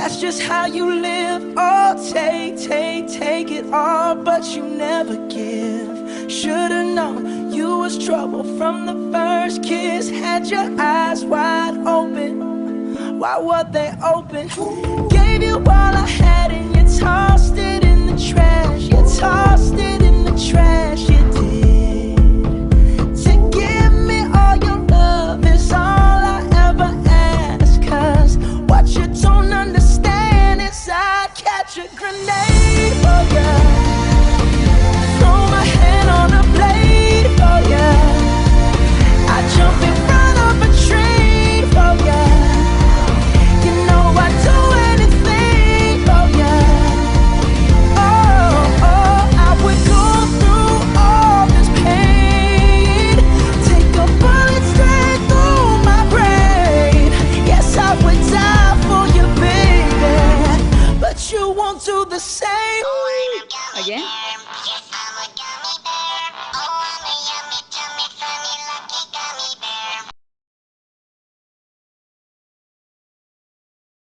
That's just how you live. Oh, take it all, but you never give. Should've known you was trouble from the first kiss. Had your eyes wide open, why were they open? Gave you all I had and you tossed it in the trash. You tossed it in the trash, you did. To give me all your love is all I ever ask. Cause what you don't understand is I'd catch a grenade for ya, throw my hand on a blade for ya, I'd jump in front of a train for ya. You know I'd do anything for ya. Oh, I would go through all this pain, take a bullet straight through my brain. Yes, I would die for you, baby, but you won't do the same. Again?